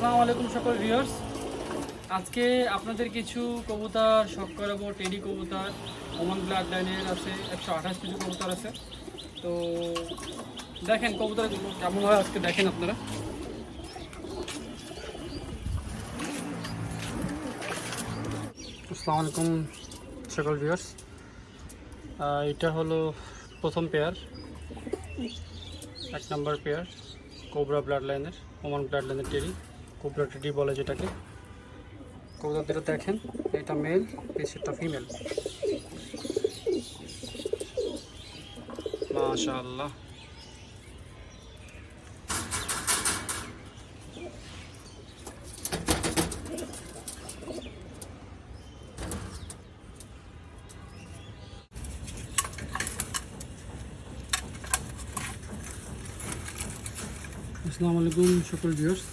আসসালামু আলাইকুম সকল ভিউয়ার্স। আজকে আপনাদের কিছু কবুতর শখ করাবো। টেডি কবুতর ওমান ব্লাড লাইনের আছে, 128 কিছু কবুতর আছে। তো দেখেন কবুতরগুলো কেমন হয় আজকে দেখেন আপনারা। আসসালামু আলাইকুম সকল ভিউয়ার্স। এটা হলো প্রথম পেয়ার, 1 নম্বর পেয়ার কোবরা ব্লাড লাইনের, ওমান ব্লাড লাইনের টেডি, কোবরা টেডি বলে যেটাকে। কবুতর দুটো দেখেন, এটা মেল, পিছনেরটা ফিমেল। মাশাআল্লাহ। আসসালামু আলাইকুম সকল ভিউয়ার্স।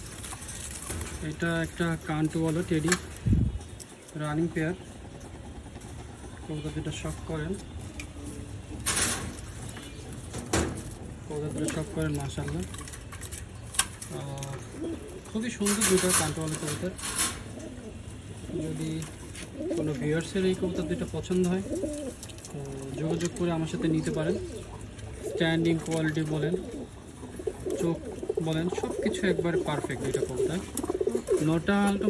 এটা একটা কানটুওয়ালা টেডি রানিং পেয়ার। কবুতর দুটো শখ করেন, মাশাআল্লাহ। আর খুবই সুন্দর দুটো কানটুওয়ালা কবুতর। যদি কোনো ভিউয়ার্সের এই কবুতর দুটো পছন্দ হয় তো যোগাযোগ করে আমার সাথে নিতে পারেন। স্ট্যান্ডিং কোয়ালিটি বলেন, চোখ বলেন, সব কিছু একবারে পারফেক্ট দুইটা কবুতর। নটা হালকা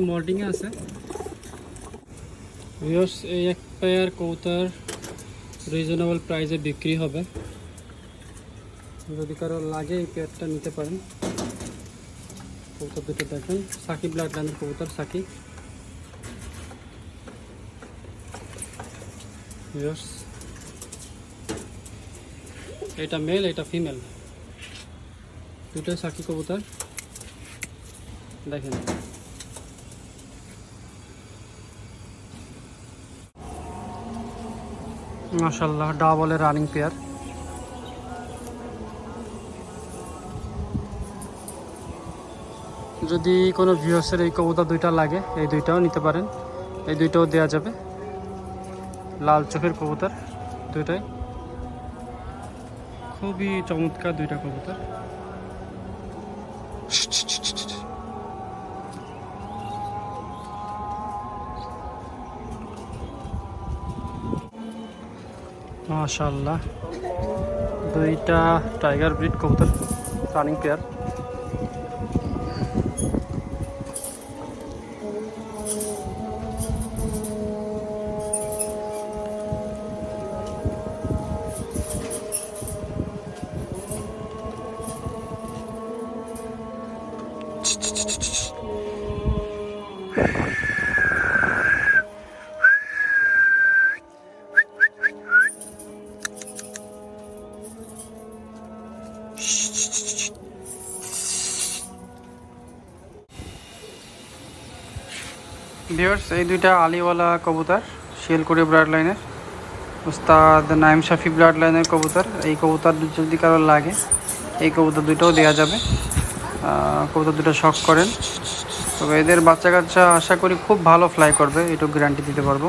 মল্টিংয়ে আছে। ভিউয়ার্স, এই এক পেয়ার কবুতর রিজনেবল প্রাইসে বিক্রি হবে। যদি কারো লাগে এই পেয়ারটা নিতে পারেন। কবুতর দুটো দেখেন, সাকি ব্লাড লাইনের কবুতর, সাকি। ভিউয়ার্স, এটা মেল, এটা ফিমেল, দুটোই সাকি কবুতর দেখেন। মাশাআল্লাহ, ডাবলের রানিং পেয়ার। যদি কোনো ভিউয়ার্সের এই কবুতর দুইটা লাগে, এই দুইটাও নিতে পারেন, এই দুইটাও দেওয়া যাবে। লাল চোখের কবুতর দুইটাই, খুবই চমৎকার দুইটা কবুতর। মাশাআল্লাহ, দুইটা টাইগার ব্রিড কবুতর রানিং পেয়ার। ভিউয়ার্স, এই দুইটা আলিওয়ালা কবুতর, শিয়ালকুড়ি ব্লাড লাইনের, উস্তাদ নাইম শাফি ব্লাড লাইনের কবুতর। এই কবুতর যদি কারোর লাগে এই কবুতর দুটোও দেওয়া যাবে। কবুতর দুটো শখ করেন, তবে এদের বাচ্চা কাচ্চা আশা করি খুব ভালো ফ্লাই করবে, এটুকু গ্যারান্টি দিতে পারবো।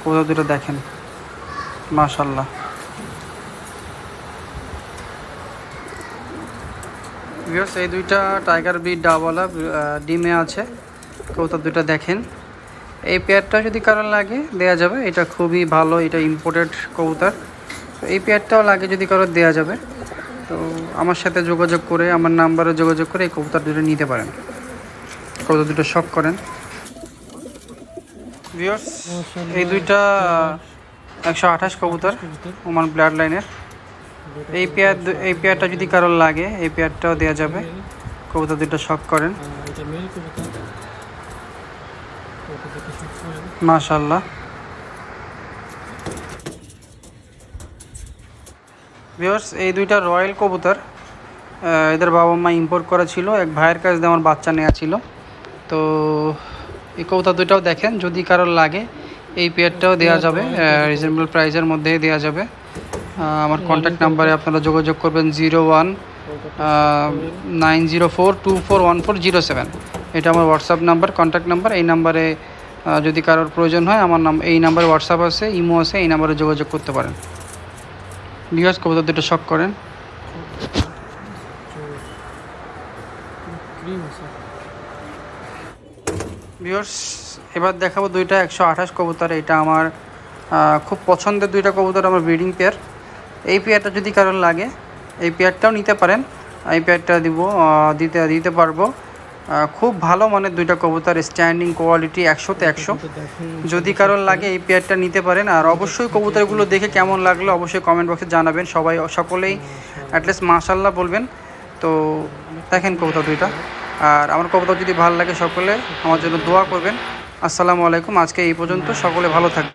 কবুতর দুটো দেখেন, মাশাআল্লাহ। ভিউয়ার্স, এই দুইটা টাইগার ব্রিড ডাবওয়ালা, ডিমে আছে। কবুতর দুটো দেখেন, এই পেয়ারটা যদি কারোর লাগে দেওয়া যাবে। এটা খুবই ভালো, এটা ইম্পোর্টেড কবুতর। তো এই পেয়ারটাও লাগে যদি কারোর দেওয়া যাবে। তো আমার সাথে যোগাযোগ করে, আমার নাম্বারে যোগাযোগ করে এই কবুতর দুটো নিতে পারেন। কবুতর দুটো শখ করেন। ভিউয়ার্স, এই দুইটা 128 কবুতর ওমান ব্লাড লাইনের। এই পেয়ারটা যদি কারোর লাগে এই পেয়ারটাও দেওয়া যাবে। কবুতর দুটো শখ করেন, মাশাআল্লাহ। ভিউয়ার্স, এই দুইটা রয়্যাল কবুতর, এদের বাবা মা ইম্পোর্ট করা ছিল। এক ভাইয়ের কাছ দিয়ে আমার বাচ্চা নেওয়া ছিল। তো এই কবুতর দুইটাও দেখেন, যদি কারোর লাগে এই পেয়ারটাও দেওয়া যাবে, রিজনেবল প্রাইসের মধ্যে দেওয়া যাবে। আমার কন্ট্যাক্ট নাম্বারে আপনারা যোগাযোগ করবেন 019042414007। এটা আমার হোয়াটসঅ্যাপ নাম্বার, কন্ট্যাক্ট নাম্বার। এই নাম্বারে যদি কারোর প্রয়োজন হয়, আমার এই নাম্বারে হোয়াটসঅ্যাপ আছে, ইমো আছে, এই নাম্বারে যোগাযোগ করতে পারেন। ভিউয়ার্স, কবুতর দুটো শখ করেন। ক্রিম আছে। ভিউয়ার্স, এবার দেখাবো দুইটা 128 কবুতর। এটা আমার খুব পছন্দের দুইটা কবুতর, আমার ব্রিডিং পেয়ার। এই পেয়ারটা যদি কারোর লাগে এই পেয়ারটাও নিতে পারেন। এই পেয়ারটা দিতে পারবো। খুব ভালো মানের দুইটা কবুতর, স্ট্যান্ডিং কোয়ালিটি 100-তে 100। যদি কারোর লাগে এই পেয়ারটা নিতে পারেন। আর অবশ্যই কবুতরগুলো দেখে কেমন লাগলো অবশ্যই কমেন্ট বক্সে জানাবেন। সকলেই অ্যাটলিস্ট মাশাআল্লাহ বলবেন। তো দেখেন কবুতর দুইটা। আর আমার কবুতর যদি ভালো লাগে সকলে আমার জন্য দোয়া করবেন। আসসালামু আলাইকুম। আজকে এই পর্যন্ত, সকলে ভালো থাকবেন।